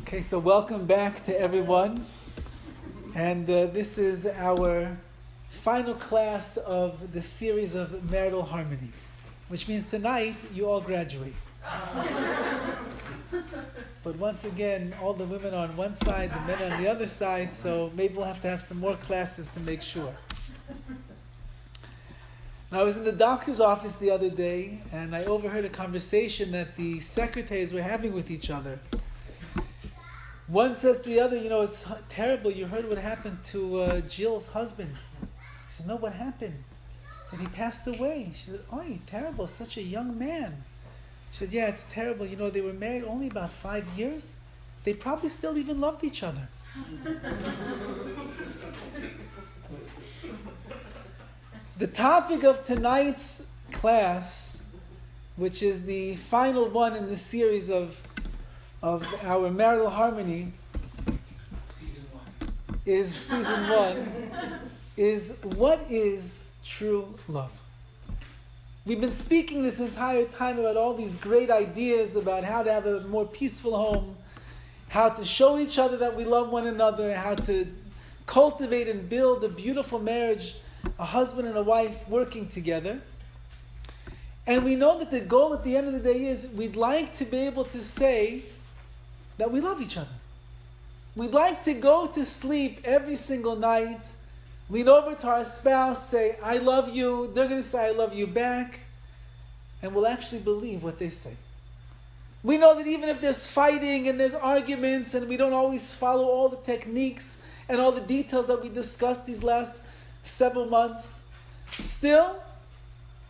Okay, so welcome back to everyone. And this is our final class of the series of marital harmony, which means tonight you all graduate. But once again, all the women are on one side, the men on the other side, so maybe we'll have to have some more classes to make sure. Now, I was in the doctor's office the other day, and I overheard a conversation that the secretaries were having with each other. One says to the other, it's terrible, you heard what happened to Jill's husband. She said, no, what happened? He said, he passed away. She said, oh, terrible, such a young man. She said, yeah, it's terrible. They were married only about 5 years. They probably still even loved each other. The topic of tonight's class, which is the final one in the series of our marital harmony, season one, is what is true love? We've been speaking this entire time about all these great ideas about how to have a more peaceful home, how to show each other that we love one another, how to cultivate and build a beautiful marriage, a husband and a wife working together. And we know that the goal at the end of the day is we'd like to be able to say that we love each other. We'd like to go to sleep every single night, lean over to our spouse, say, I love you. They're going to say, I love you back. And we'll actually believe what they say. We know that even if there's fighting and there's arguments and we don't always follow all the techniques and all the details that we discussed these last several months, still,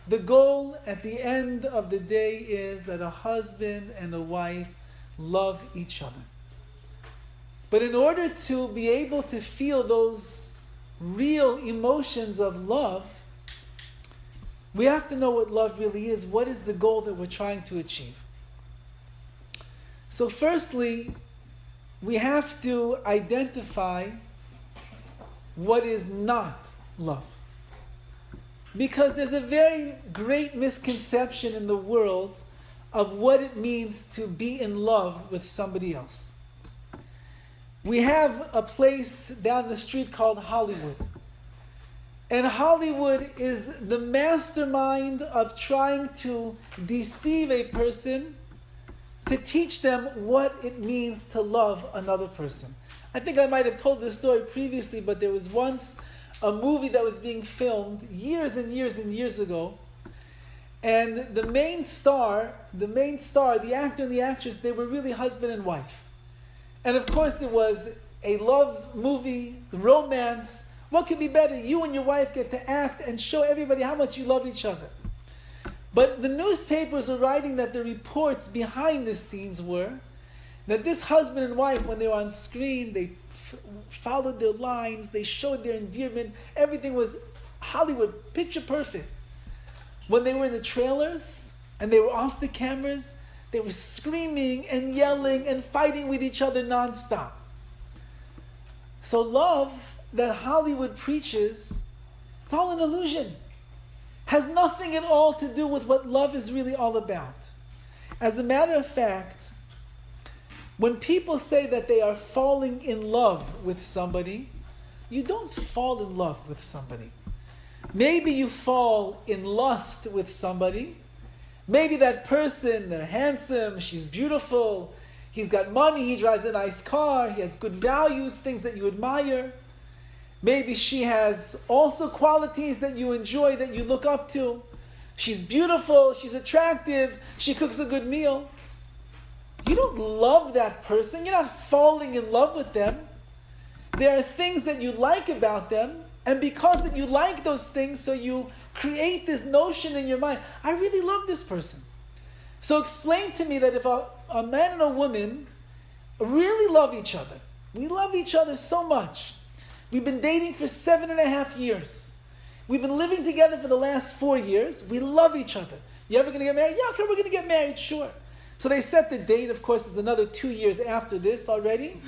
the goal at the end of the day is that a husband and a wife love each other. But in order to be able to feel those real emotions of love, we have to know what love really is. What is the goal that we're trying to achieve? So firstly, we have to identify what is not love. Because there's a very great misconception in the world of what it means to be in love with somebody else. We have a place down the street called Hollywood. And Hollywood is the mastermind of trying to deceive a person to teach them what it means to love another person. I think I might have told this story previously, but there was once a movie that was being filmed years and years and years ago. And the main star, the actor and the actress, they were really husband and wife. And of course it was a love movie, romance. What could be better? You and your wife get to act and show everybody how much you love each other. But the newspapers were writing that the reports behind the scenes were that this husband and wife, when they were on screen, they followed their lines, they showed their endearment. Everything was Hollywood, picture perfect. When they were in the trailers and they were off the cameras, they were screaming and yelling and fighting with each other nonstop. So love that Hollywood preaches, it's all an illusion. Has nothing at all to do with what love is really all about. As a matter of fact, when people say that they are falling in love with somebody, you don't fall in love with somebody. Maybe you fall in lust with somebody. Maybe that person, they're handsome, she's beautiful, he's got money, he drives a nice car, he has good values, things that you admire. Maybe she has also qualities that you enjoy, that you look up to. She's beautiful, she's attractive, she cooks a good meal. You don't love that person, you're not falling in love with them. There are things that you like about them, and because that you like those things, so you create this notion in your mind, I really love this person. So explain to me that if a man and a woman really love each other, we love each other so much. We've been dating for 7.5 years. We've been living together for the last 4 years. We love each other. You ever going to get married? Yeah, okay, we're going to get married, sure. So they set the date. Of course, it's another 2 years after this already.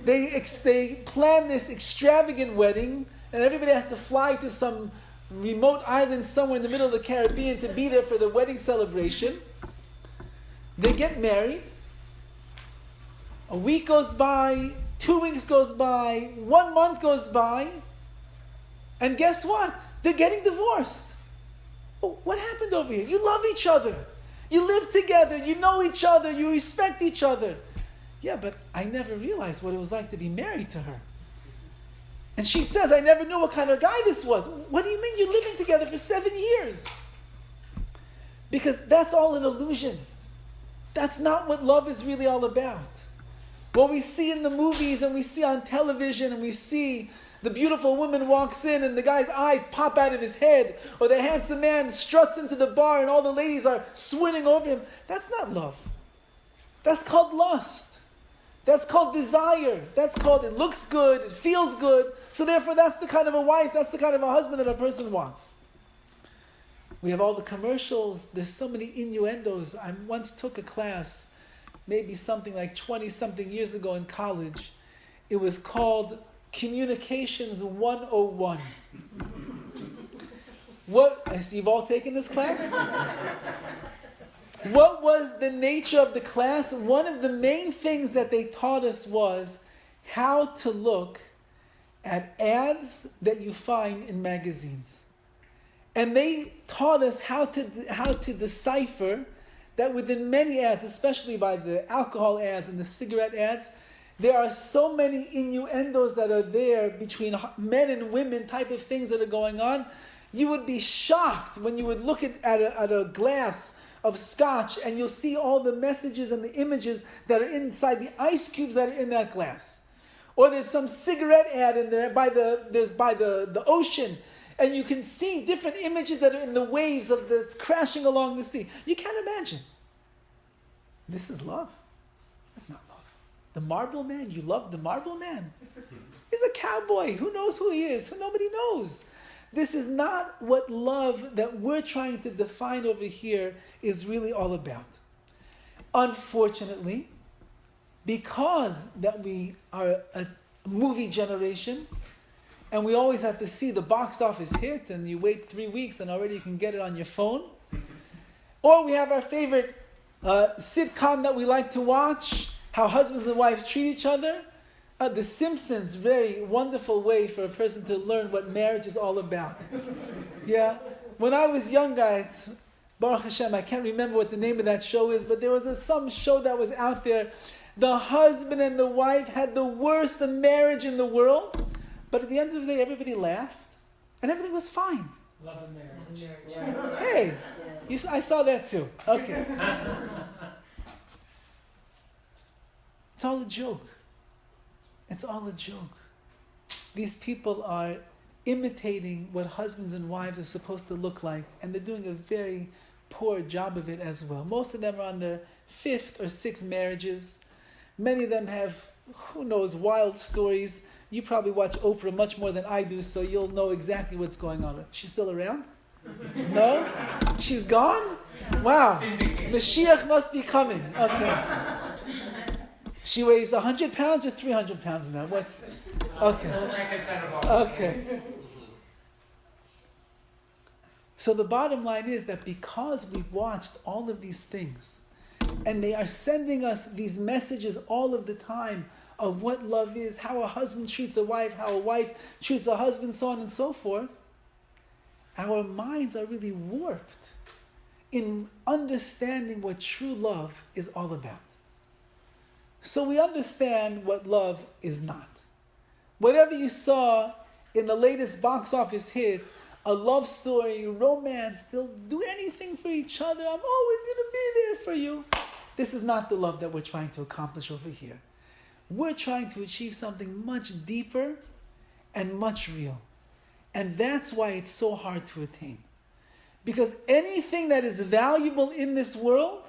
They plan this extravagant wedding, and everybody has to fly to some remote island somewhere in the middle of the Caribbean to be there for the wedding celebration. They get married. A week goes by, 2 weeks goes by, 1 month goes by, and guess what? They're getting divorced. Oh, what happened over here? You love each other. You live together. You know each other. You respect each other. Yeah, but I never realized what it was like to be married to her. And she says, I never knew what kind of guy this was. What do you mean you're living together for 7 years? Because that's all an illusion. That's not what love is really all about. What we see in the movies and we see on television and we see the beautiful woman walks in and the guy's eyes pop out of his head, or the handsome man struts into the bar and all the ladies are swooning over him. That's not love. That's called lust. That's called desire. That's called it looks good, it feels good. So therefore that's the kind of a wife, that's the kind of a husband that a person wants. We have all the commercials. There's so many innuendos. I once took a class, maybe something like 20-something years ago in college. It was called Communications 101. What? I see you've all taken this class? What was the nature of the class? One of the main things that they taught us was how to look at ads that you find in magazines. And they taught us how to decipher that within many ads, especially by the alcohol ads and the cigarette ads, there are so many innuendos that are there between men and women, type of things that are going on. You would be shocked when you would look at a glass of scotch and you'll see all the messages and the images that are inside the ice cubes that are in that glass. Or there's some cigarette ad in there by the ocean, and you can see different images that are in the waves that's crashing along the sea. You can't imagine. This is love. It's not love. The Marlboro Man, you love the Marlboro Man. He's a cowboy. Who knows who he is? Nobody knows. This is not what love that we're trying to define over here is really all about. Unfortunately, because that we are a movie generation, and we always have to see the box office hit, and you wait 3 weeks and already you can get it on your phone. Or we have our favorite sitcom that we like to watch, how husbands and wives treat each other. The Simpsons, very wonderful way for a person to learn what marriage is all about. Yeah. When I was younger, Baruch Hashem, I can't remember what the name of that show is, but there was some show that was out there. The husband and the wife had the worst marriage in the world, but at the end of the day, everybody laughed, and everything was fine. Love and marriage. Hey, I saw that too. Okay. It's all a joke. It's all a joke. These people are imitating what husbands and wives are supposed to look like, and they're doing a very poor job of it as well. Most of them are on their 5th or 6th marriages. Many of them have, who knows, wild stories. You probably watch Oprah much more than I do, so you'll know exactly what's going on. She's still around? No? She's gone? Wow. Mashiach must be coming. Okay. She weighs 100 pounds or 300 pounds now? What's... Okay. Okay. So the bottom line is that because we've watched all of these things, and they are sending us these messages all of the time of what love is, how a husband treats a wife, how a wife treats a husband, so on and so forth, our minds are really warped in understanding what true love is all about. So we understand what love is not. Whatever you saw in the latest box office hit, a love story, romance, they'll do anything for each other. I'm always going to be there for you. This is not the love that we're trying to accomplish over here. We're trying to achieve something much deeper and much real. And that's why it's so hard to attain. Because anything that is valuable in this world,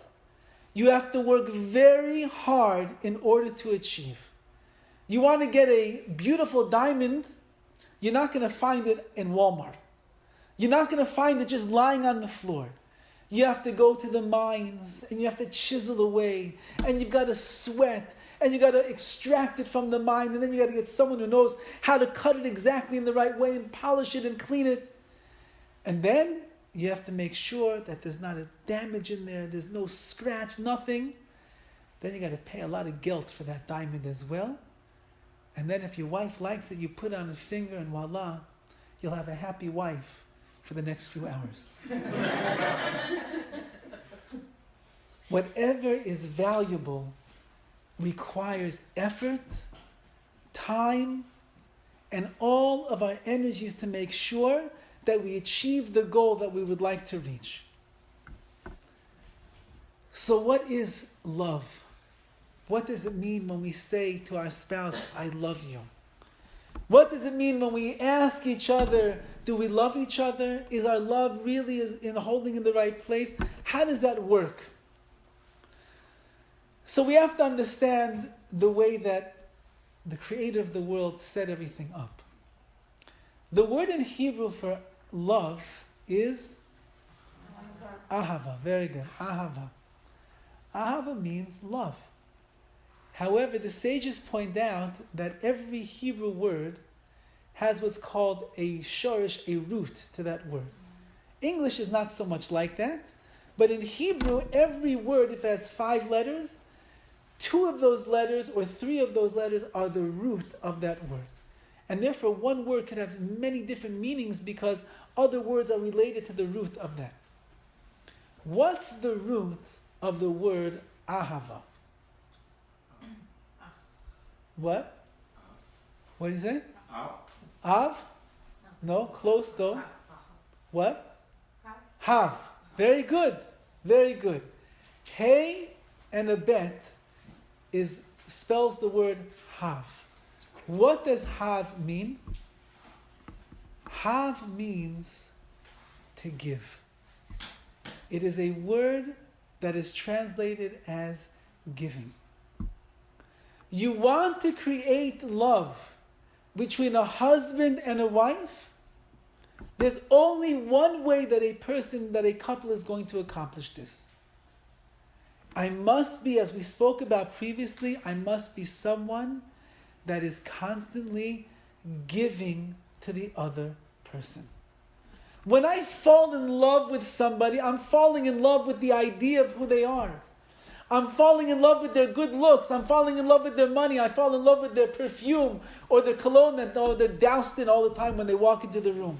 you have to work very hard in order to achieve. You want to get a beautiful diamond, you're not going to find it in Walmart. You're not going to find it just lying on the floor. You have to go to the mines, and you have to chisel away, and you've got to sweat, and you've got to extract it from the mine, and then you've got to get someone who knows how to cut it exactly in the right way, and polish it and clean it. And then you have to make sure that there's not a damage in there, there's no scratch, nothing. then you got to pay a lot of guilt for that diamond as well. And then if your wife likes it, you put on a finger and voila, you'll have a happy wife for the next few hours. Whatever is valuable requires effort, time, and all of our energies to make sure that we achieve the goal that we would like to reach. So what is love? What does it mean when we say to our spouse, I love you? What does it mean when we ask each other, do we love each other? Is our love really in holding in the right place? How does that work? So we have to understand the way that the creator of the world set everything up. The word in Hebrew for love is ahava. Very good. Ahava. Ahava means love. However, the sages point out that every Hebrew word has what's called a shorish, a root to that word. English is not so much like that, but in Hebrew, every word, if it has 5 letters, 2 of those letters or 3 of those letters are the root of that word. And therefore, one word could have many different meanings because other words are related to the root of that. What's the root of the word ahava? What? What do you say? Av? No, close though. What? Hav. Very good. Very good. Hey and a bet spells the word hav. What does hav mean? Hav means to give. It is a word that is translated as giving. You want to create love between a husband and a wife? There's only one way that a couple is going to accomplish this. I must be, as we spoke about previously, I must be someone that is constantly giving to the other person. When I fall in love with somebody, I'm falling in love with the idea of who they are. I'm falling in love with their good looks. I'm falling in love with their money. I fall in love with their perfume or their cologne that they're doused in all the time when they walk into the room.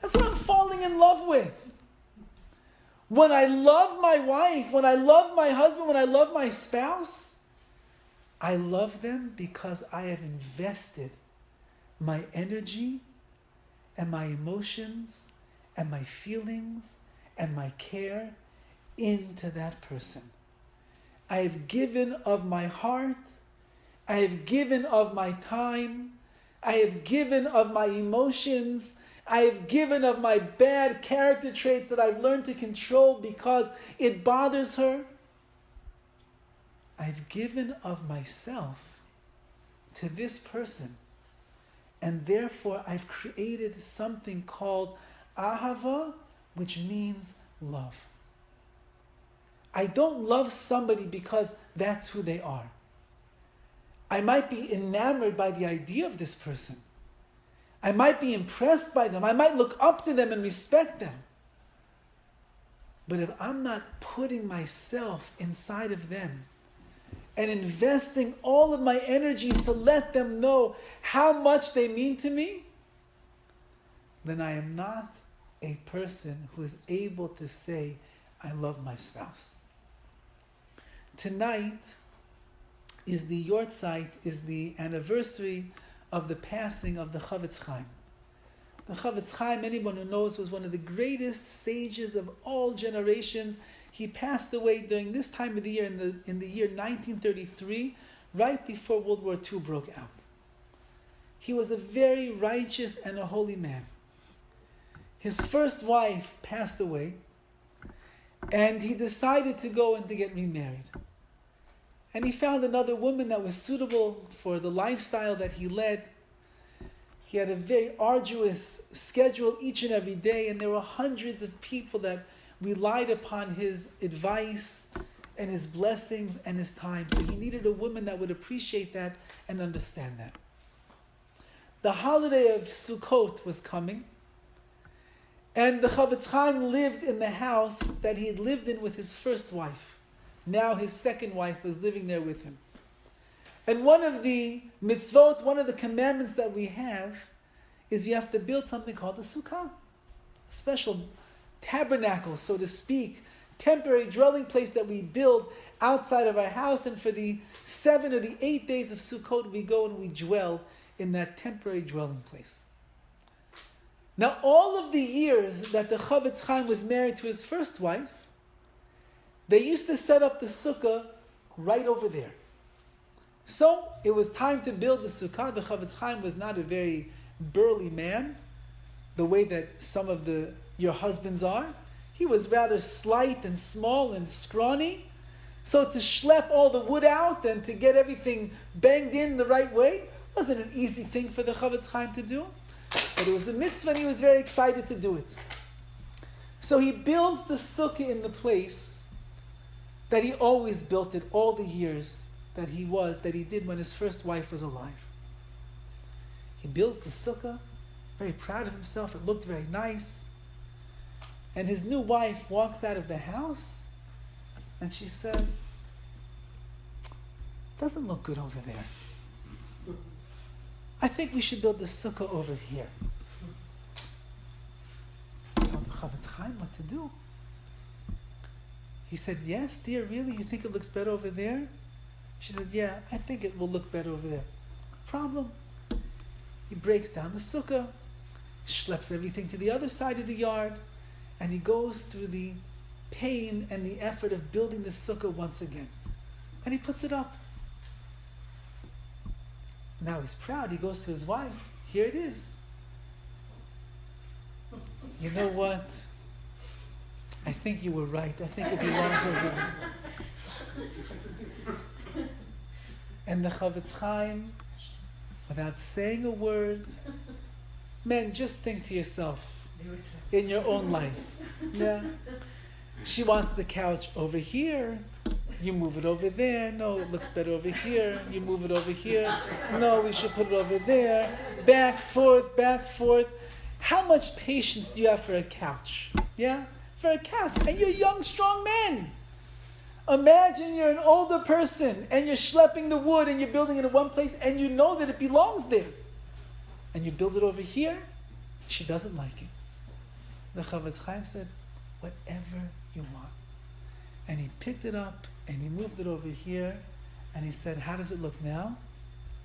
That's what I'm falling in love with. When I love my wife, when I love my husband, when I love my spouse, I love them because I have invested my energy and my emotions and my feelings and my care into that person. I have given of my heart, I have given of my time, I have given of my emotions, I have given of my bad character traits that I've learned to control because it bothers her. I've given of myself to this person, and therefore I've created something called ahava, which means love. I don't love somebody because that's who they are. I might be enamored by the idea of this person. I might be impressed by them. I might look up to them and respect them. But if I'm not putting myself inside of them and investing all of my energies to let them know how much they mean to me, then I am not a person who is able to say, I love my spouse. Tonight is the Yortzeit, is the anniversary of the passing of the Chavetz Chaim. The Chavetz Chaim, anyone who knows, was one of the greatest sages of all generations. He passed away during this time of the year, in the year 1933, right before World War II broke out. He was a very righteous and a holy man. His first wife passed away, and he decided to go and to get remarried. And he found another woman that was suitable for the lifestyle that he led. He had a very arduous schedule each and every day, and there were hundreds of people that relied upon his advice and his blessings and his time. So he needed a woman that would appreciate that and understand that. The holiday of Sukkot was coming, and the Chavetz Chaim lived in the house that he had lived in with his first wife. Now his second wife was living there with him. And one of the mitzvot, one of the commandments that we have, is you have to build something called a sukkah. A special tabernacle, so to speak, temporary dwelling place that we build outside of our house. And for the 7 or the 8 days of Sukkot, we go and we dwell in that temporary dwelling place. Now, all of the years that the Chavetz Chaim was married to his first wife, they used to set up the sukkah right over there. So, it was time to build the sukkah. The Chavetz Chaim was not a very burly man, the way that some of your husbands are. He was rather slight and small and scrawny. So to schlep all the wood out and to get everything banged in the right way wasn't an easy thing for the Chavetz Chaim to do. But it was a mitzvah and he was very excited to do it. So he builds the sukkah in the place that he always built it all the years that he did when his first wife was alive. He builds the sukkah, very proud of himself. It looked very nice. And his new wife walks out of the house and she says, "Doesn't look good over there. I think we should build the sukkah over here." I told the Chavetz Chaim what to do. He said, "Yes, dear, really? You think it looks better over there?" She said, "Yeah, I think it will look better over there." No problem. He breaks down the sukkah, schleps everything to the other side of the yard, and he goes through the pain and the effort of building the sukkah once again. And he puts it up. Now he's proud. He goes to his wife. Here it is. "You know what? I think you were right. I think it belongs over there." And the Chavetz Chaim, without saying a word, men, just think to yourself, in your own life. Yeah. She wants the couch over here. You move it over there. No, it looks better over here. You move it over here. No, we should put it over there. Back, forth, back, forth. How much patience do you have for a couch? Yeah? For a couch. And you're young, strong men. Imagine you're an older person and you're schlepping the wood and you're building it in one place and you know that it belongs there. And you build it over here. She doesn't like it. The Chavetz Chaim said, "Whatever you want." And he picked it up and he moved it over here and he said, "How does it look now?"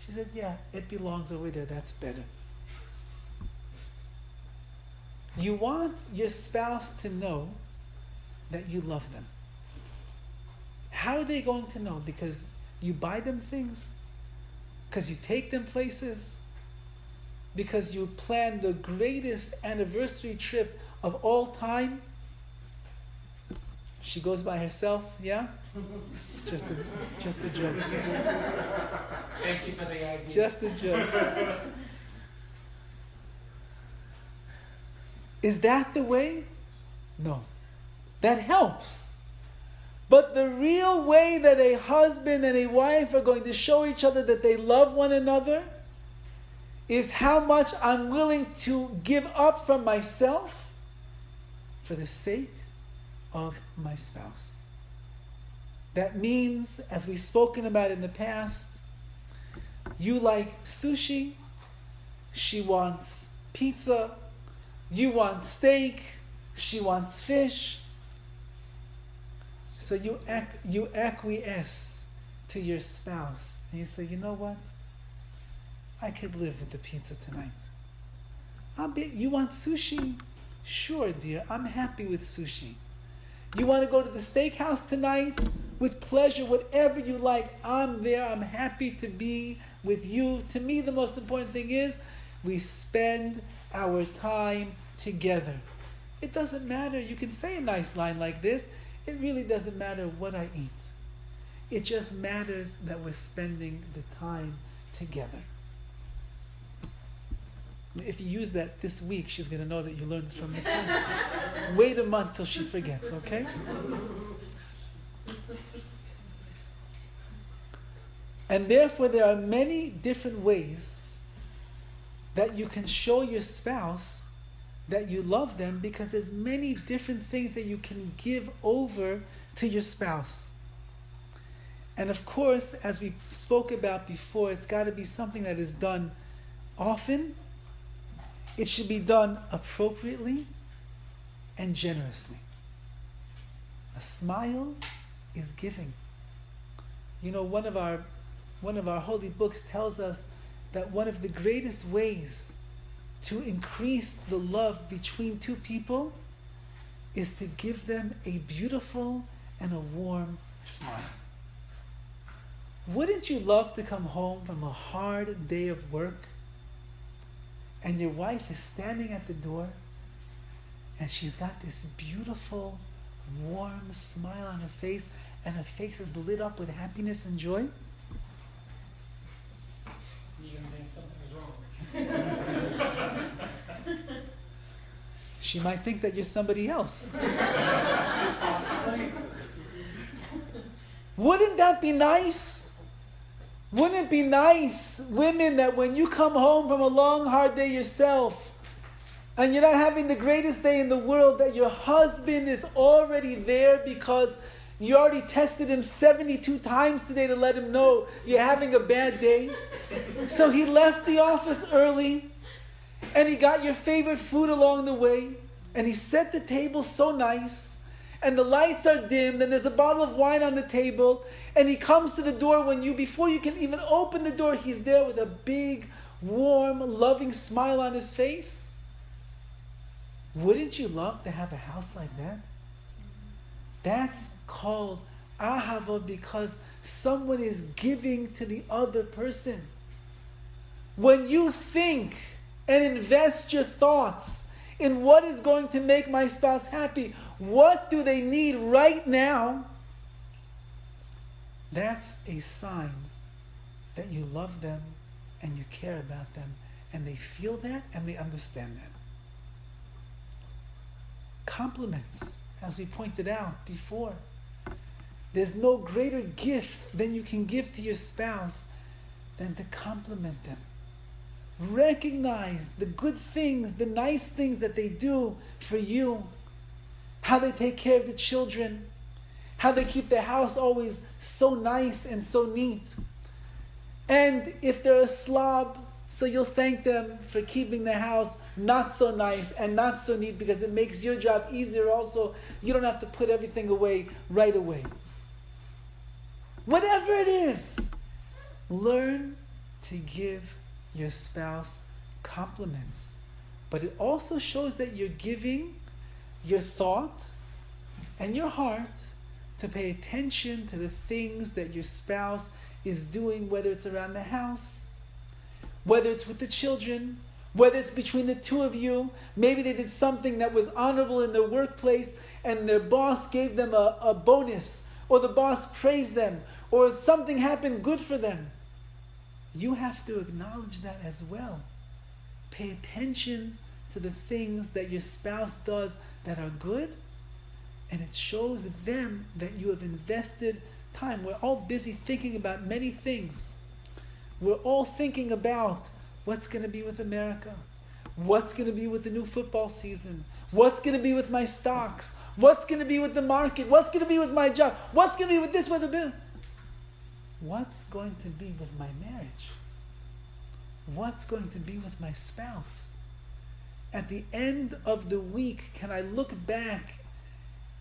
She said, "Yeah, it belongs over there. That's better." You want your spouse to know that you love them. How are they going to know? Because you buy them things? Because you take them places? Because you plan the greatest anniversary trip of all time? She goes by herself, yeah? Just a joke. Thank you for the idea. Just a joke. Is that the way? No. That helps. But the real way that a husband and a wife are going to show each other that they love one another is how much I'm willing to give up from myself for the sake of my spouse. That means, as we've spoken about in the past, you like sushi, she wants pizza, you want steak, she wants fish. So you acquiesce to your spouse and you say, "You know what? I could live with the pizza tonight. You want sushi? Sure, dear, I'm happy with sushi. You want to go to the steakhouse tonight? With pleasure, whatever you like, I'm there. I'm happy to be with you." To me, the most important thing is we spend our time together. It doesn't matter. You can say a nice line like this. It really doesn't matter what I eat. It just matters that we're spending the time together. If you use that this week, she's going to know that you learned from the class. Wait a month till she forgets, okay? And therefore, there are many different ways that you can show your spouse that you love them, because there's many different things that you can give over to your spouse. And of course, as we spoke about before, it's got to be something that is done often. It should be done appropriately and generously. A smile is giving. You know, one of our holy books tells us that one of the greatest ways to increase the love between two people is to give them a beautiful and a warm smile. Wouldn't you love to come home from a hard day of work and your wife is standing at the door and she's got this beautiful, warm smile on her face and her face is lit up with happiness and joy? You're going to think something's wrong. She might think that you're somebody else. Possibly. Wouldn't that be nice? Wouldn't it be nice, women, that when you come home from a long, hard day yourself, and you're not having the greatest day in the world, that your husband is already there because you already texted him 72 times today to let him know you're having a bad day? So he left the office early, and he got your favorite food along the way, and he set the table so nice, and the lights are dimmed, and there's a bottle of wine on the table, and he comes to the door before you can even open the door, he's there with a big, warm, loving smile on his face. Wouldn't you love to have a house like that? That's called ahava, because someone is giving to the other person. When you think and invest your thoughts in what is going to make my spouse happy, what do they need right now? That's a sign that you love them and you care about them, and they feel that and they understand that. Compliments, as we pointed out before. There's no greater gift than you can give to your spouse than to compliment them. Recognize the good things, the nice things that they do for you. How they take care of the children. How they keep the house always so nice and so neat. And if they're a slob, so you'll thank them for keeping the house not so nice and not so neat, because it makes your job easier also. You don't have to put everything away right away. Whatever it is, learn to give your spouse compliments. But it also shows that you're giving your thought and your heart to pay attention to the things that your spouse is doing, whether it's around the house, whether it's with the children, whether it's between the two of you. Maybe they did something that was honorable in their workplace and their boss gave them a bonus, or the boss praised them, or something happened good for them. You have to acknowledge that as well. Pay attention to the things that your spouse does that are good, and it shows them that you have invested time. We're all busy thinking about many things. We're all thinking about what's going to be with America, what's going to be with the new football season, what's going to be with my stocks, what's going to be with the market, what's going to be with my job, what's going to be with this, with the bill. What's going to be with my marriage? What's going to be with my spouse? At the end of the week, can I look back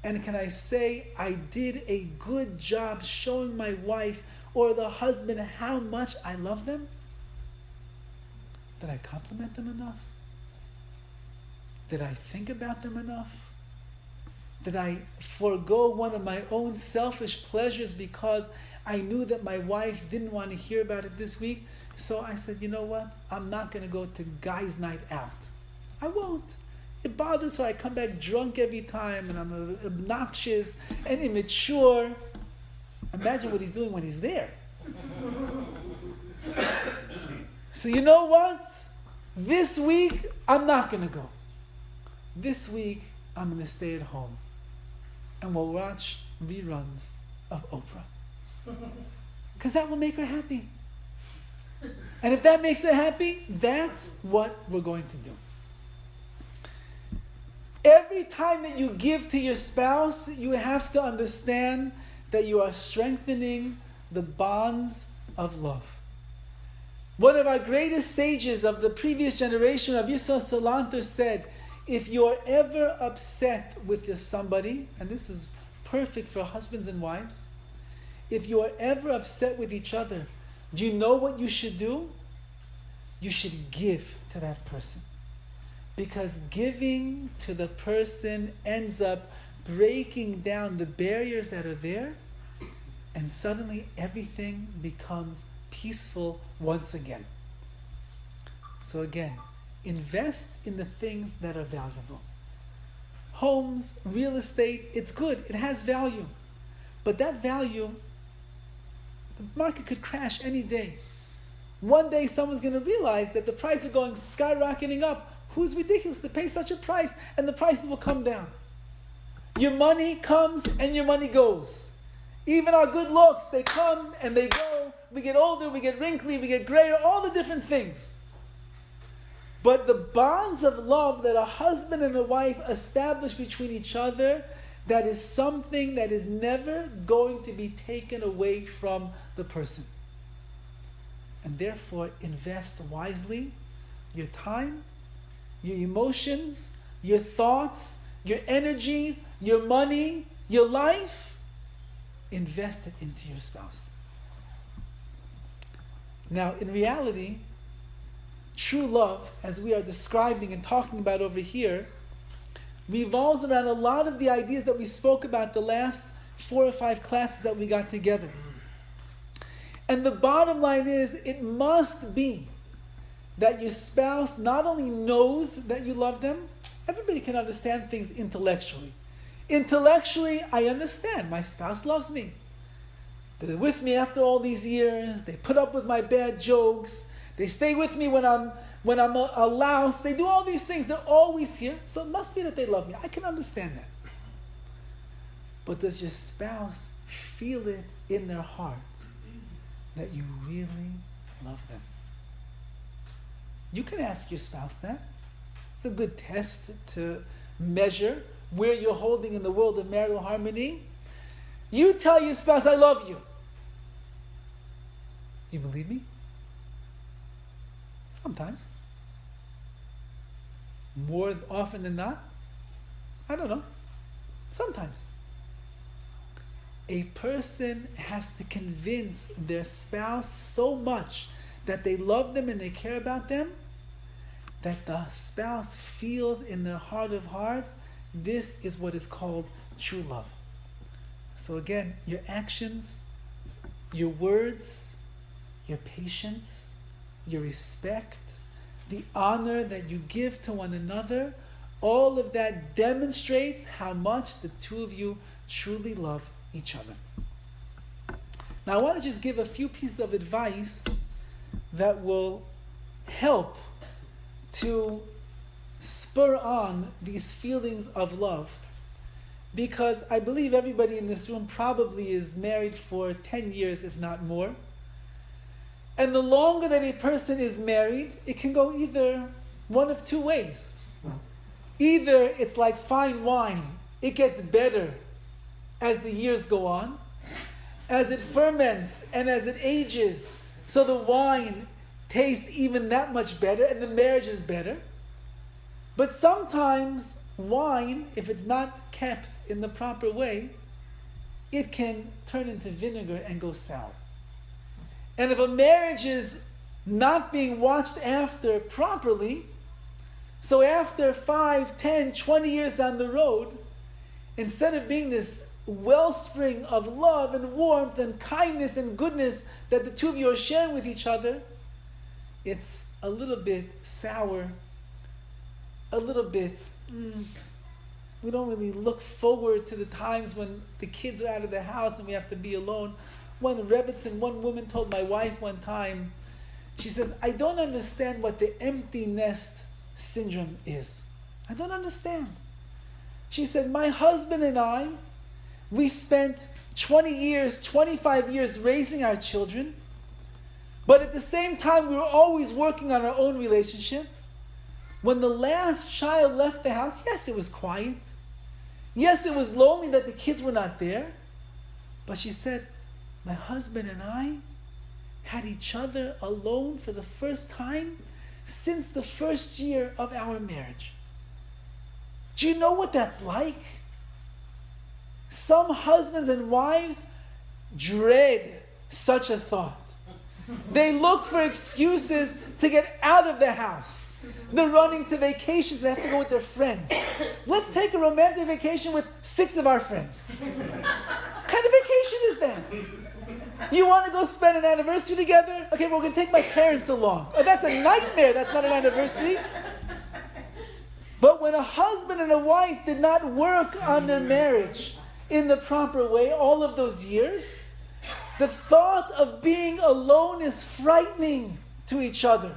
and can I say I did a good job showing my wife or the husband how much I love them? Did I compliment them enough? Did I think about them enough? Did I forego one of my own selfish pleasures because I knew that my wife didn't want to hear about it this week? So I said, you know what? I'm not going to go to guys' night out. I won't. It bothers her. I come back drunk every time and I'm obnoxious and immature. Imagine what he's doing when he's there. So you know what? This week, I'm not going to go. This week, I'm going to stay at home. And we'll watch reruns of Oprah. Because that will make her happy. And if that makes her happy, that's what we're going to do. Every time that you give to your spouse, you have to understand that you are strengthening the bonds of love. One of our greatest sages of the previous generation, Rav Yisrael Salanter, said, if you're ever upset with somebody, and this is perfect for husbands and wives, if you are ever upset with each other, do you know what you should do? You should give to that person. Because giving to the person ends up breaking down the barriers that are there, and suddenly everything becomes peaceful once again. So again, invest in the things that are valuable. Homes, real estate, it's good, it has value. But that value, the market could crash any day. One day someone's going to realize that the price is going skyrocketing up. Who's ridiculous to pay such a price? And the prices will come down. Your money comes and your money goes. Even our good looks, they come and they go. We get older, we get wrinkly, we get grayer, all the different things. But the bonds of love that a husband and a wife establish between each other, that is something that is never going to be taken away from the person. And therefore, invest wisely your time, your emotions, your thoughts, your energies, your money, your life. Invest it into your spouse. Now, in reality, true love, as we are describing and talking about over here, revolves around a lot of the ideas that we spoke about the last 4 or 5 classes that we got together. And the bottom line is, it must be that your spouse not only knows that you love them. Everybody can understand things intellectually. Intellectually, I understand my spouse loves me. They're with me after all these years. They put up with my bad jokes. They stay with me when I'm a louse. They do all these things. They're always here. So it must be that they love me. I can understand that. But does your spouse feel it in their heart that you really love them? You can ask your spouse that. It's a good test to measure where you're holding in the world of marital harmony. You tell your spouse, I love you. Do you believe me? Sometimes. More often than not? I don't know. Sometimes. A person has to convince their spouse so much that they love them and they care about them, that the spouse feels in their heart of hearts, this is what is called true love. So again, your actions, your words, your patience, your respect, the honor that you give to one another, all of that demonstrates how much the two of you truly love each other. Now I want to just give a few pieces of advice that will help to spur on these feelings of love, because I believe everybody in this room probably is married for 10 years, if not more. And the longer that a person is married, it can go either one of two ways. Either it's like fine wine, it gets better as the years go on, as it ferments and as it ages, so the wine tastes even that much better and the marriage is better. But sometimes wine, if it's not kept in the proper way, it can turn into vinegar and go sour. And if a marriage is not being watched after properly, so after 5, 10, 20 years down the road, instead of being this wellspring of love and warmth and kindness and goodness that the two of you are sharing with each other, it's a little bit sour, a little bit, we don't really look forward to the times when the kids are out of the house and we have to be alone. One Rebbitzin, one woman told my wife one time, she says, I don't understand what the empty nest syndrome is. I don't understand. She said, my husband and I, we spent 20 years, 25 years raising our children, but at the same time we were always working on our own relationship. When the last child left the house, yes, it was quiet. Yes, it was lonely that the kids were not there. But she said, my husband and I had each other alone for the first time since the first year of our marriage. Do you know what that's like? Some husbands and wives dread such a thought. They look for excuses to get out of the house. They're running to vacations. They have to go with their friends. Let's take a romantic vacation with 6 of our friends. What kind of vacation is that? You want to go spend an anniversary together? Okay, we're going to take my parents along. Oh, that's a nightmare. That's not an anniversary. But when a husband and a wife did not work on their marriage in the proper way all of those years, the thought of being alone is frightening to each other.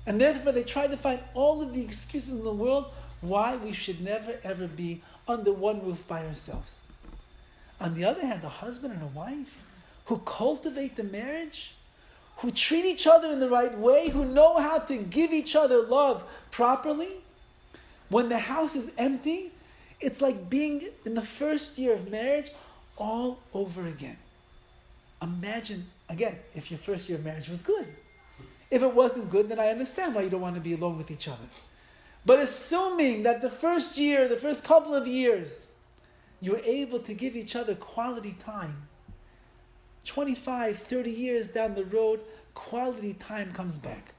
And therefore they try to find all of the excuses in the world why we should never ever be under one roof by ourselves. On the other hand, a husband and a wife who cultivate the marriage, who treat each other in the right way, who know how to give each other love properly, when the house is empty, it's like being in the first year of marriage all over again. Imagine, again, if your first year of marriage was good. If it wasn't good, then I understand why you don't want to be alone with each other. But assuming that the first year, the first couple of years, you're able to give each other quality time, 25, 30 years down the road, quality time comes back.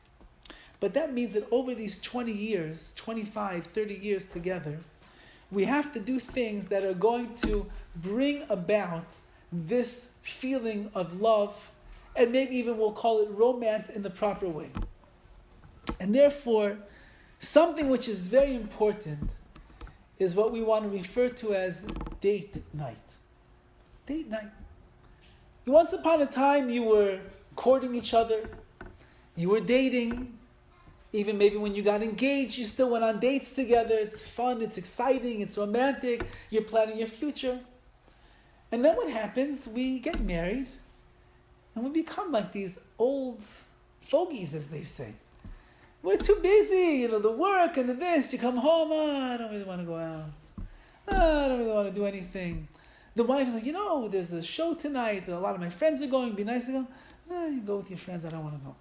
But that means that over these 20 years, 25, 30 years together, we have to do things that are going to bring about this feeling of love, and maybe even we'll call it romance in the proper way. And therefore, something which is very important is what we want to refer to as date night. Date night. Once upon a time, you were courting each other, you were dating. Even maybe when you got engaged, you still went on dates together. It's fun, it's exciting, it's romantic. You're planning your future. And then what happens? We get married and we become like these old fogies, as they say. We're too busy, the work and the this. You come home, I don't really want to go out. I don't really want to do anything. The wife is like, there's a show tonight. A lot of my friends are going. It'd be nice to go. You go with your friends. I don't want to go.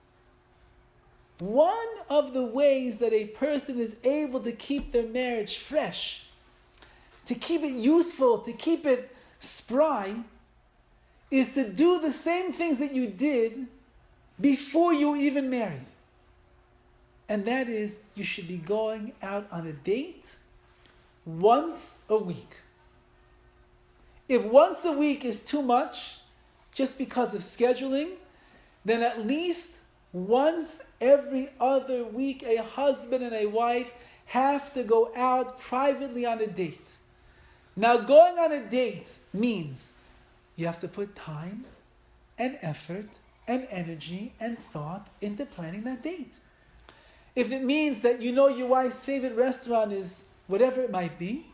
One of the ways that a person is able to keep their marriage fresh, to keep it youthful, to keep it spry, is to do the same things that you did before you were even married. And that is, you should be going out on a date once a week. If once a week is too much, just because of scheduling, then at least once every other week, a husband and a wife have to go out privately on a date. Now, going on a date means you have to put time and effort and energy and thought into planning that date. If it means that your wife's favorite restaurant is whatever it might be,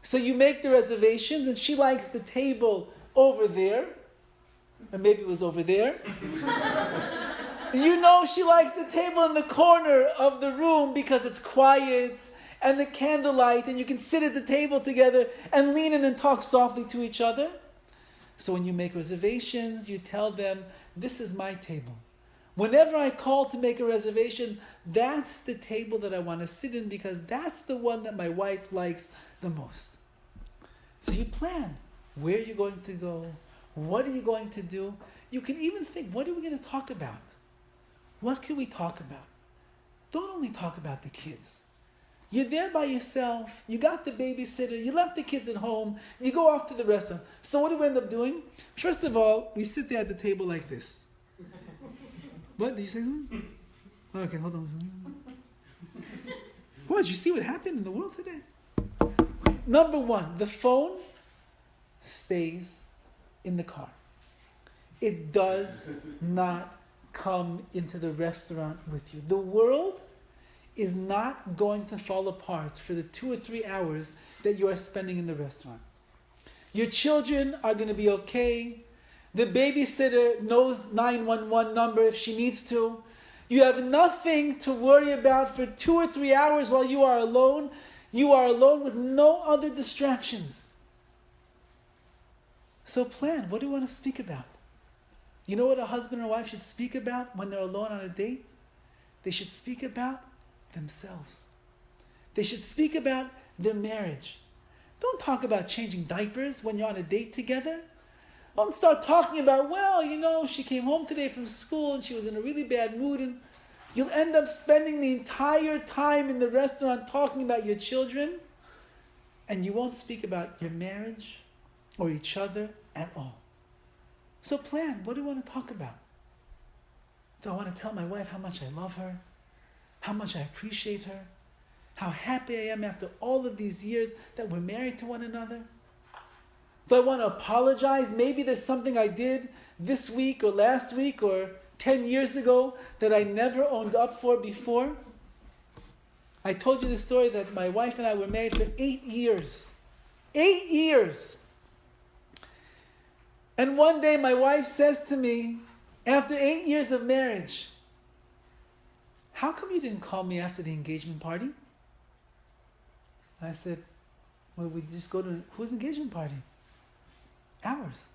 so you make the reservations and she likes the table over there, or maybe it was over there. She likes the table in the corner of the room because it's quiet and the candlelight, and you can sit at the table together and lean in and talk softly to each other. So when you make reservations, you tell them, this is my table. Whenever I call to make a reservation, that's the table that I want to sit in because that's the one that my wife likes the most. So you plan where you're going to go, what are you going to do. You can even think, what are we going to talk about? What can we talk about? Don't only talk about the kids. You're there by yourself. You got the babysitter. You left the kids at home. You go off to the restaurant. So what do we end up doing? First of all, we sit there at the table like this. What? Did you say something? Okay, hold on. What? Did you see what happened in the world today? Number one, the phone stays in the car. It does not come into the restaurant with you. The world is not going to fall apart for the 2 or 3 hours that you are spending in the restaurant. Your children are going to be okay. The babysitter knows 911 number if she needs to. You have nothing to worry about for 2 or 3 hours while you are alone. You are alone with no other distractions. So plan. What do you want to speak about? You know what a husband and wife should speak about when they're alone on a date? They should speak about themselves. They should speak about their marriage. Don't talk about changing diapers when you're on a date together. Don't start talking about, well, she came home today from school and she was in a really bad mood, and you'll end up spending the entire time in the restaurant talking about your children, and you won't speak about your marriage or each other at all. So plan. What do you want to talk about? Do I want to tell my wife how much I love her? How much I appreciate her? How happy I am after all of these years that we're married to one another? Do I want to apologize? Maybe there's something I did this week or last week or 10 years ago that I never owned up for before. I told you the story that my wife and I were married for 8 years. 8 years! And one day my wife says to me, after 8 years of marriage, how come you didn't call me after the engagement party? I said, well, we just go to, whose engagement party? Ours.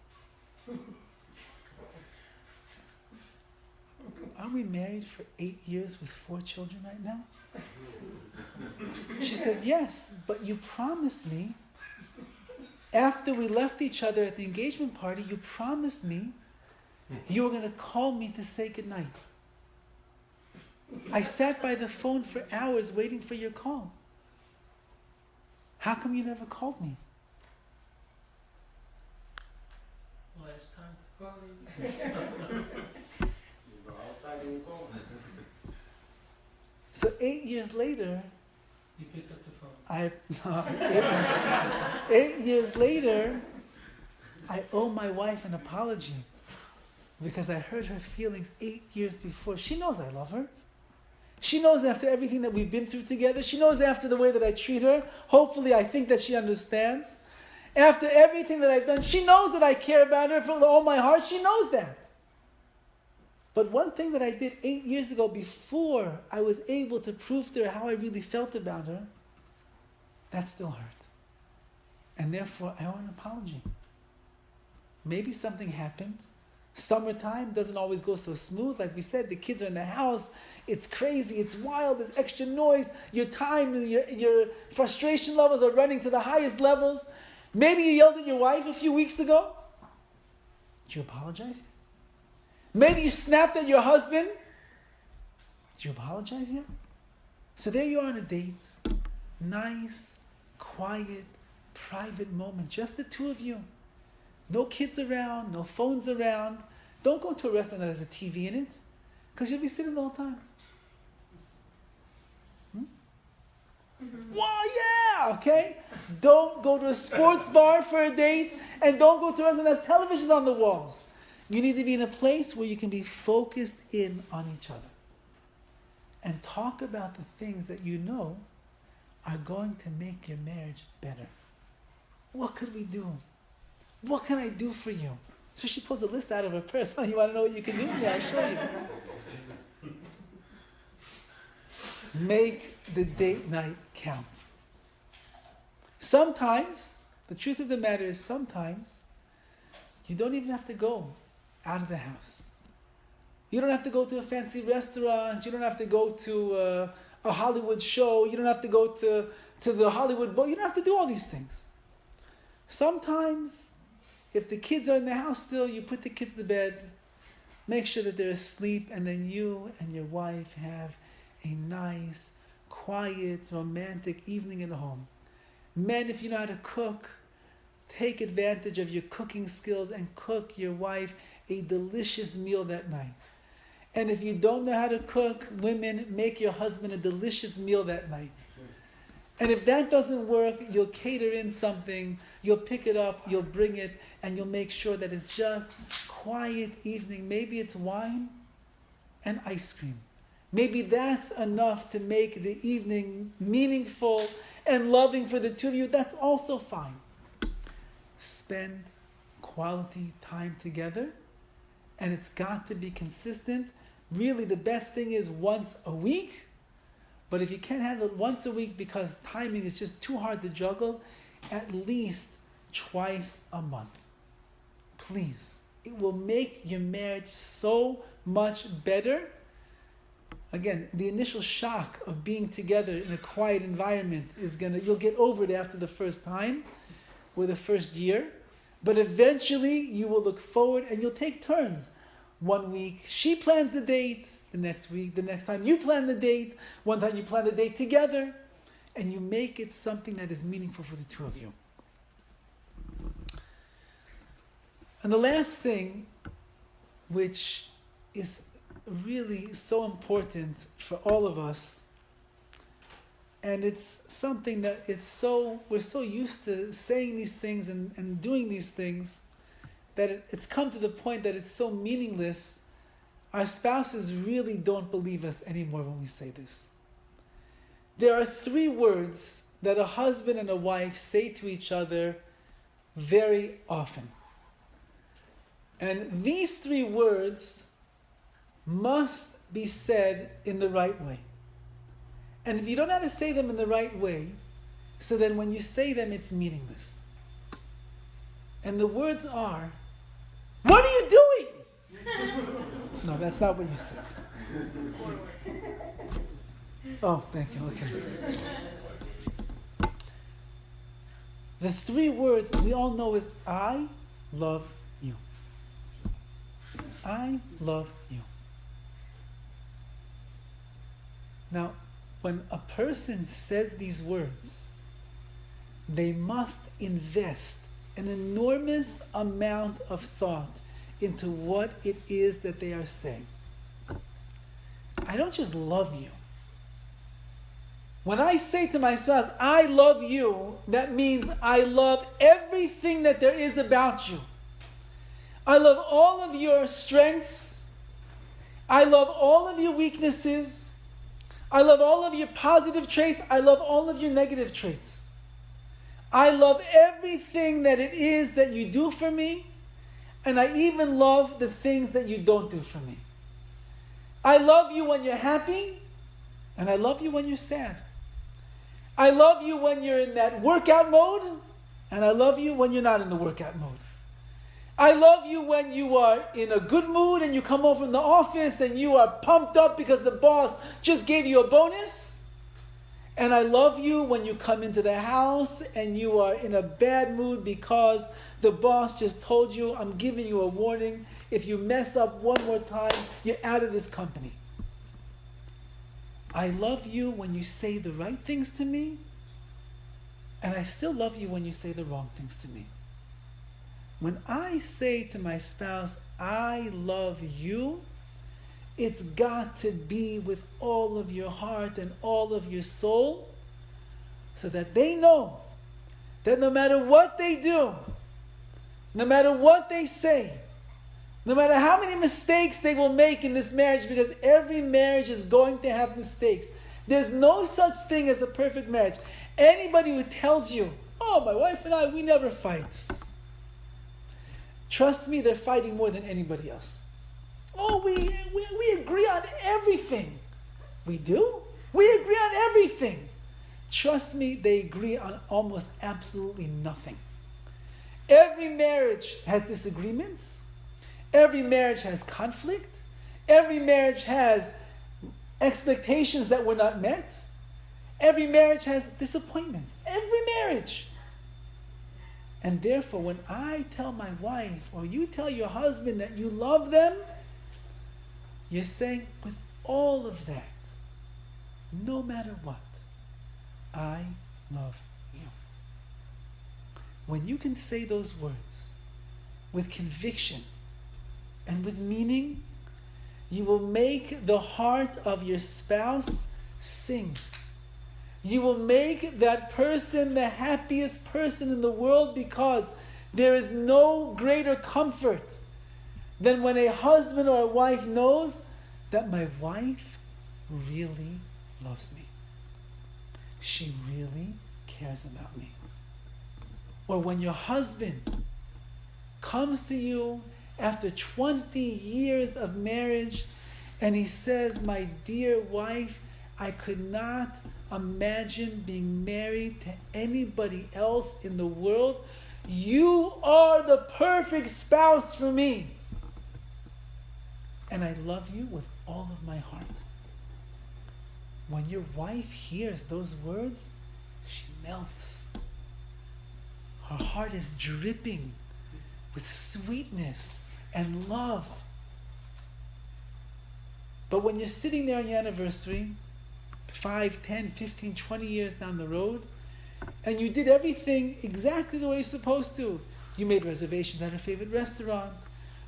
Aren't we married for 8 years with 4 children right now? She said, yes, but you promised me, after we left each other at the engagement party, you promised me you were going to call me to say goodnight. I sat by the phone for hours waiting for your call. How come you never called me? Last time to party. So 8 years later, You picked up the phone. 8 years later, I owe my wife an apology because I hurt her feelings 8 years before. She knows I love her. She knows after everything that we've been through together. She knows after the way that I treat her. Hopefully, I think that she understands. After everything that I've done, she knows that I care about her with all my heart. She knows that. But one thing that I did 8 years ago, before I was able to prove to her how I really felt about her, that still hurt. And therefore, I owe an apology. Maybe something happened. Summertime doesn't always go so smooth. Like we said, the kids are in the house. It's crazy. It's wild. There's extra noise. Your time and your frustration levels are running to the highest levels. Maybe you yelled at your wife a few weeks ago. Did you apologize? Maybe you snapped at your husband. Did you apologize yet? So there you are on a date. Nice, quiet, private moment. Just the two of you. No kids around, no phones around. Don't go to a restaurant that has a TV in it, because you'll be sitting the whole time. Wow, yeah, okay? Don't go to a sports bar for a date, and don't go to a restaurant that has television on the walls. You need to be in a place where you can be focused in on each other and talk about the things that you know are going to make your marriage better. What could we do? What can I do for you? So she pulls a list out of her purse. Oh, you want to know what you can do? Yeah, I'll show you. Make the date night count. Sometimes, the truth of the matter is sometimes, you don't even have to go out of the house. You don't have to go to a fancy restaurant. You don't have to go to a Hollywood show. You don't have to go to the Hollywood boat. You don't have to do all these things. Sometimes, if the kids are in the house still, you put the kids to bed, make sure that they're asleep, and then you and your wife have a nice, quiet, romantic evening at home. Men, if you know how to cook, take advantage of your cooking skills and cook your wife a delicious meal that night. And if you don't know how to cook, women, make your husband a delicious meal that night. And if that doesn't work, you'll cater in something, you'll pick it up, you'll bring it, and you'll make sure that it's just quiet evening. Maybe it's wine and ice cream. Maybe that's enough to make the evening meaningful and loving for the two of you. That's also fine. Spend quality time together, and it's got to be consistent. Really, the best thing is once a week. But if you can't handle it once a week because timing is just too hard to juggle, at least twice a month. please. It will make your marriage so much better. Again, the initial shock of being together in a quiet environment you'll get over it after the first time or the first year. But eventually you will look forward and you'll take turns. One week she plans the date, the next time you plan the date, one time you plan the date together, and you make it something that is meaningful for the two of you. And the last thing, which is really so important for all of us, and it's something that we're so used to saying these things and doing these things that it's come to the point that it's so meaningless. Our spouses really don't believe us anymore when we say this. There are 3 words that a husband and a wife say to each other very often. And these 3 words must be said in the right way. And if you don't know how to say them in the right way, so then when you say them, it's meaningless. And the words are, "What are you doing?" No, that's not what you said. Oh, thank you. Okay. The 3 words we all know is, "I love you." I love you. Now, when a person says these words, they must invest an enormous amount of thought into what it is that they are saying. I don't just love you. When I say to my spouse, "I love you," that means I love everything that there is about you. I love all of your strengths. I love all of your weaknesses. I love all of your positive traits. I love all of your negative traits. I love everything that it is that you do for me, and I even love the things that you don't do for me. I love you when you're happy, and I love you when you're sad. I love you when you're in that workout mode, and I love you when you're not in the workout mode. I love you when you are in a good mood and you come home from the office and you are pumped up because the boss just gave you a bonus. And I love you when you come into the house and you are in a bad mood because the boss just told you, "I'm giving you a warning. If you mess up one more time, you're out of this company." I love you when you say the right things to me, and I still love you when you say the wrong things to me. When I say to my spouse, "I love you," it's got to be with all of your heart and all of your soul, so that they know that no matter what they do, no matter what they say, no matter how many mistakes they will make in this marriage, because every marriage is going to have mistakes. There's no such thing as a perfect marriage. Anybody who tells you, "Oh, my wife and I, we never fight," trust me, they're fighting more than anybody else. "Oh, we agree on everything." We do? We agree on everything. Trust me, they agree on almost absolutely nothing. Every marriage has disagreements. Every marriage has conflict. Every marriage has expectations that were not met. Every marriage has disappointments. Every marriage. And therefore, when I tell my wife or you tell your husband that you love them, you're saying, with all of that, no matter what, I love you. When you can say those words with conviction and with meaning, you will make the heart of your spouse sing. You will make that person the happiest person in the world, because there is no greater comfort than when a husband or a wife knows that my wife really loves me. She really cares about me. Or when your husband comes to you after 20 years of marriage and he says, "My dear wife, I could not imagine being married to anybody else in the world. You are the perfect spouse for me. And I love you with all of my heart. When your wife hears those words, she melts. Her heart is dripping with sweetness and love. But when you're sitting there on your anniversary, 5, 10, 15, 20 years down the road, and you did everything exactly the way you're supposed to. You made reservations at her favorite restaurant.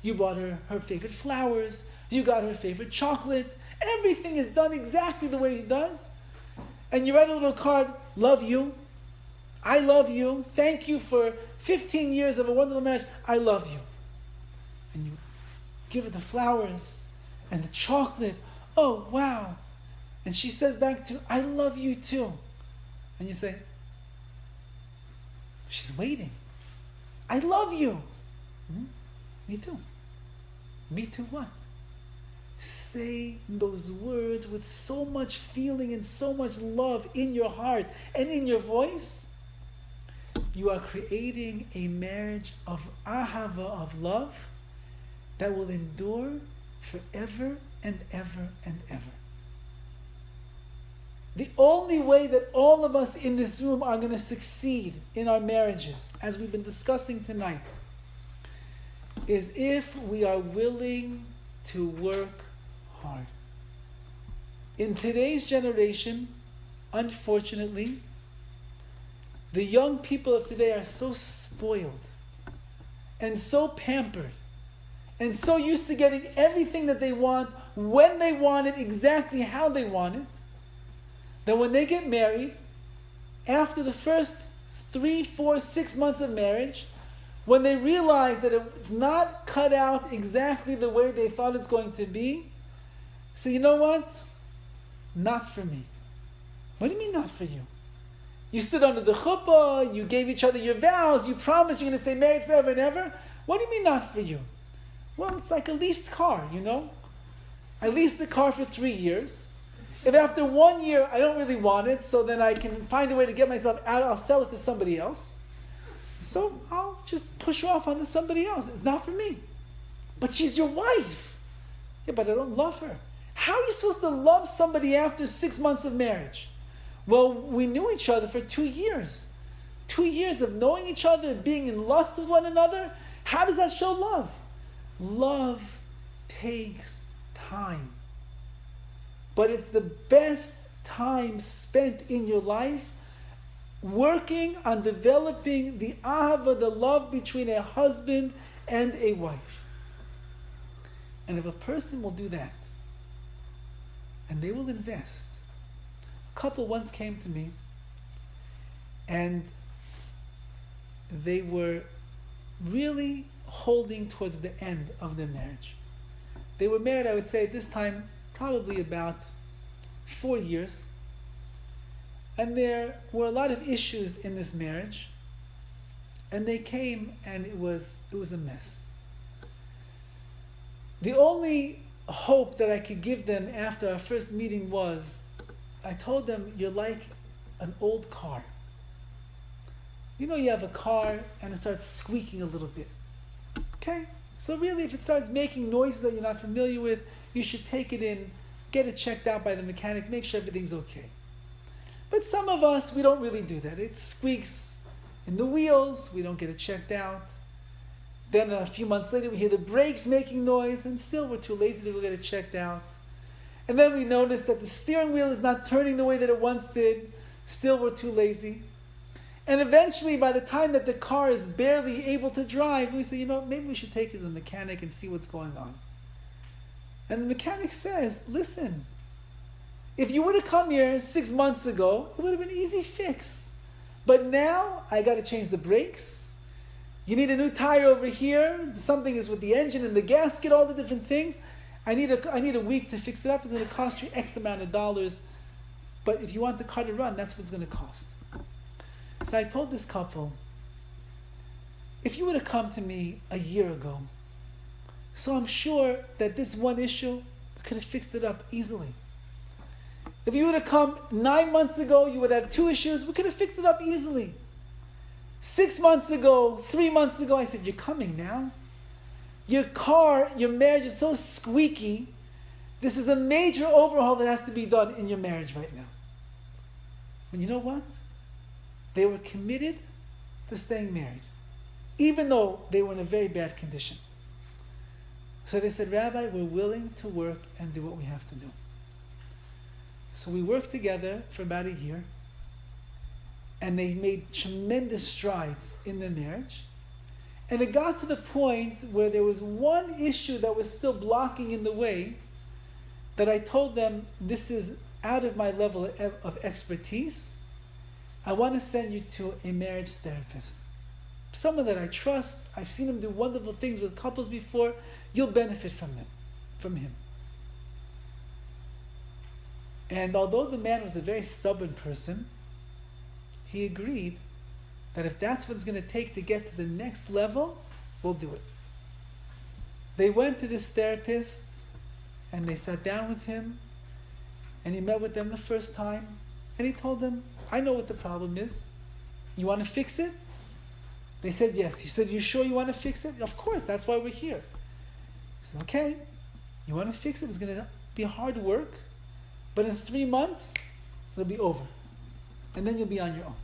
You bought her favorite flowers. You got her favorite chocolate. Everything is done exactly the way it does. And you write a little card, love you. I love you. Thank you for 15 years of a wonderful marriage. I love you. And you give her the flowers and the chocolate. Oh, wow. And she says back to you, I love you too. And you say, she's waiting. I love you. Me too. Me too what? Say those words with so much feeling and so much love in your heart and in your voice. You are creating a marriage of ahava, of love, that will endure forever and ever and ever. The only way that all of us in this room are going to succeed in our marriages, as we've been discussing tonight, is if we are willing to work hard. In today's generation, unfortunately, the young people of today are so spoiled and so pampered and so used to getting everything that they want, when they want it, exactly how they want it, that when they get married, after the first 3, 4, 6 months of marriage, when they realize that it's not cut out exactly the way they thought it's going to be, say, you know what? Not for me. What do you mean not for you? You stood under the chuppah, you gave each other your vows, you promised you're going to stay married forever and ever. What do you mean not for you? Well, it's like a leased car, you know? I leased the car for 3 years. If after 1 year I don't really want it, so then I can find a way to get myself out, I'll sell it to somebody else. So I'll just push her off onto somebody else. It's not for me. But she's your wife. Yeah, but I don't love her. How are you supposed to love somebody after 6 months of marriage? Well, we knew each other for 2 years. 2 years of knowing each other, being in lust with one another. How does that show love? Love takes time. But it's the best time spent in your life working on developing the ahava, the love between a husband and a wife. And if a person will do that, and they will invest. A couple once came to me, and they were really holding towards the end of their marriage. They were married, I would say, at this time, probably about 4 years. And there were a lot of issues in this marriage. And they came, and it was a mess. The only hope that I could give them after our first meeting was, I told them, you're like an old car. You know, you have a car and it starts squeaking a little bit. Okay? So really, if it starts making noises that you're not familiar with, you should take it in, get it checked out by the mechanic, make sure everything's okay. But some of us, we don't really do that. It squeaks in the wheels, we don't get it checked out. Then a few months later, we hear the brakes making noise, and still we're too lazy to go get it checked out. And then we notice that the steering wheel is not turning the way that it once did. Still we're too lazy. And eventually, by the time that the car is barely able to drive, we say, you know, maybe we should take it to the mechanic and see what's going on. And the mechanic says, listen, if you would have come here 6 months ago, it would have been an easy fix. But now, I got to change the brakes. You need a new tire over here. Something is with the engine and the gasket, all the different things. I need a week to fix it up. It's going to cost you X amount of dollars. But if you want the car to run, that's what it's going to cost. So I told this couple, if you would have come to me a year ago, so I'm sure that this one issue, we could have fixed it up easily. If you would have come 9 months ago, you would have 2 issues, we could have fixed it up easily. 6 months ago, 3 months ago, I said, you're coming now? Your car, your marriage is so squeaky. This is a major overhaul that has to be done in your marriage right now. And you know what? They were committed to staying married, even though they were in a very bad condition. So they said, Rabbi, we're willing to work and do what we have to do. So we worked together for about a year, and they made tremendous strides in their marriage. And it got to the point where there was one issue that was still blocking in the way, that I told them, this is out of my level of expertise. I want to send you to a marriage therapist. Someone that I trust. I've seen him do wonderful things with couples before. You'll benefit from him. And although the man was a very stubborn person, he agreed that if that's what it's going to take to get to the next level, we'll do it. They went to this therapist, and they sat down with him, and he met with them the first time, and he told them, I know what the problem is. You want to fix it? They said yes. He said, you sure you want to fix it? Of course, that's why we're here. He said, okay, you want to fix it? It's going to be hard work, but in 3 months, it'll be over. And then you'll be on your own.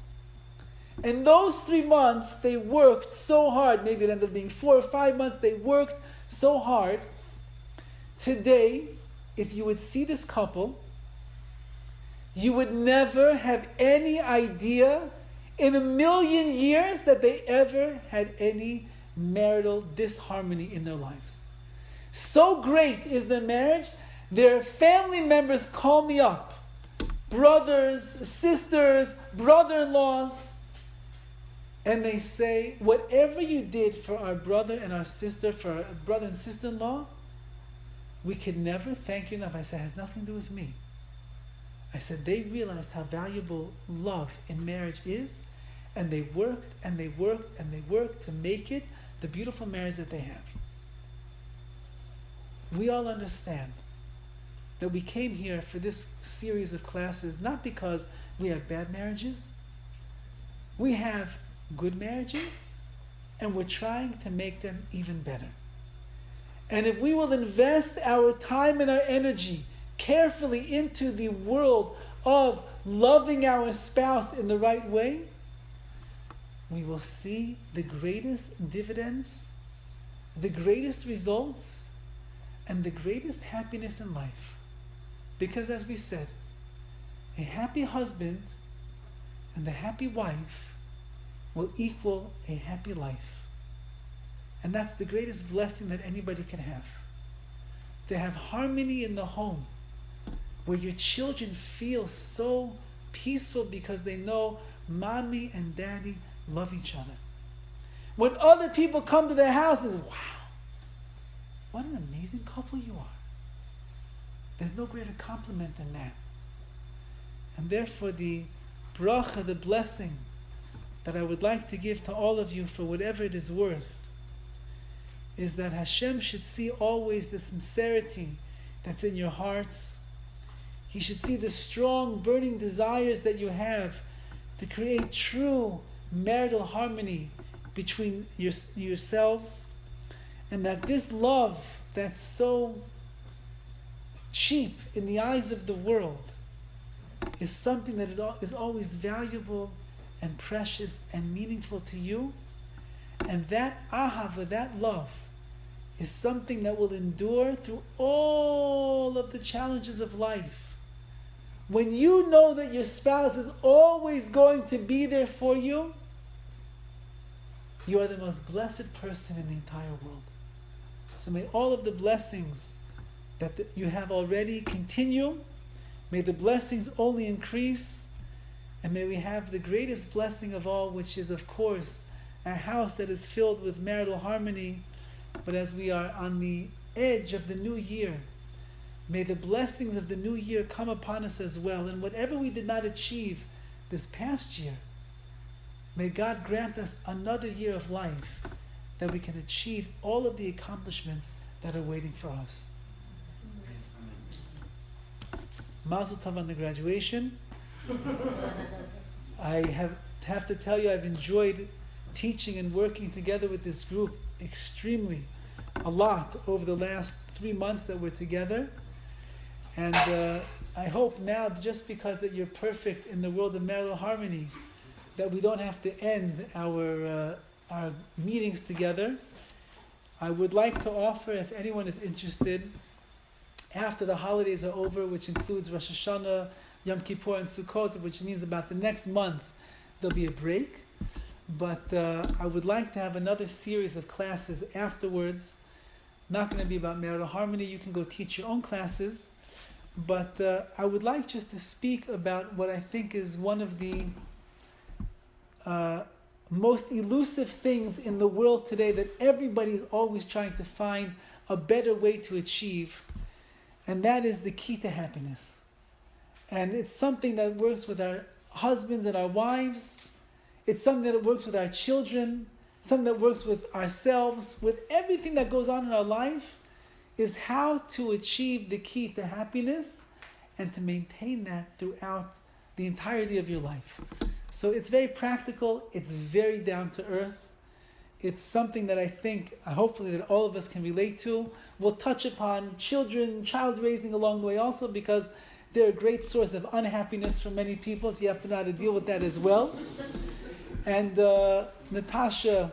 In those 3 months, they worked so hard. Maybe it ended up being 4 or 5 months. They worked so hard. Today, if you would see this couple, you would never have any idea in a million years that they ever had any marital disharmony in their lives. So great is their marriage, their family members call me up. Brothers, sisters, brother-in-laws. And they say, whatever you did for our brother and our sister, for our brother and sister-in-law, we could never thank you enough. I said, it has nothing to do with me. I said, they realized how valuable love in marriage is, and they worked and they worked and they worked to make it the beautiful marriage that they have. We all understand that we came here for this series of classes not because we have bad marriages. We have good marriages, and we're trying to make them even better. And if we will invest our time and our energy carefully into the world of loving our spouse in the right way, we will see the greatest dividends, the greatest results, and the greatest happiness in life. Because as we said, a happy husband and a happy wife will equal a happy life. And that's the greatest blessing that anybody can have. To have harmony in the home, where your children feel so peaceful because they know mommy and daddy love each other. When other people come to their houses, wow, what an amazing couple you are. There's no greater compliment than that. And therefore the bracha, the blessing that I would like to give to all of you for whatever it is worth, is that Hashem should see always the sincerity that's in your hearts. He should see the strong, burning desires that you have to create true marital harmony between yourselves, and that this love that's so cheap in the eyes of the world is something that is always valuable and precious and meaningful to you. And that ahava, that love, is something that will endure through all of the challenges of life. When you know that your spouse is always going to be there for you, you are the most blessed person in the entire world. So may all of the blessings that you have already continue. May the blessings only increase. And may we have the greatest blessing of all, which is, of course, a house that is filled with marital harmony. But as we are on the edge of the new year, may the blessings of the new year come upon us as well. And whatever we did not achieve this past year, may God grant us another year of life that we can achieve all of the accomplishments that are waiting for us. Mazel tov on the graduation. I have to tell you, I've enjoyed teaching and working together with this group extremely a lot over the last 3 months that we're together. And I hope now, just because that you're perfect in the world of marital harmony, that we don't have to end our meetings together. I would like to offer, if anyone is interested, after the holidays are over, which includes Rosh Hashanah, Yom Kippur, and Sukkot, which means about the next month, there'll be a break. But I would like to have another series of classes afterwards. Not going to be about marital harmony. You can go teach your own classes. But I would like just to speak about what I think is one of the most elusive things in the world today that everybody is always trying to find a better way to achieve. And that is the key to happiness. And it's something that works with our husbands and our wives. It's something that works with our children. Something that works with ourselves. With everything that goes on in our life, is how to achieve the key to happiness and to maintain that throughout the entirety of your life. So it's very practical. It's very down to earth. It's something that I think, hopefully, that all of us can relate to. We'll touch upon children, child raising along the way also, because they're a great source of unhappiness for many people, so you have to know how to deal with that as well. And Natasha,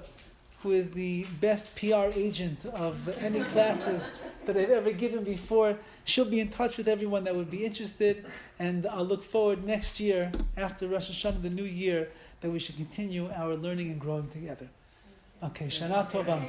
who is the best PR agent of any classes that I've ever given before, she'll be in touch with everyone that would be interested, and I'll look forward next year, after Rosh Hashanah, the new year, that we should continue our learning and growing together. Okay, Shana Tova.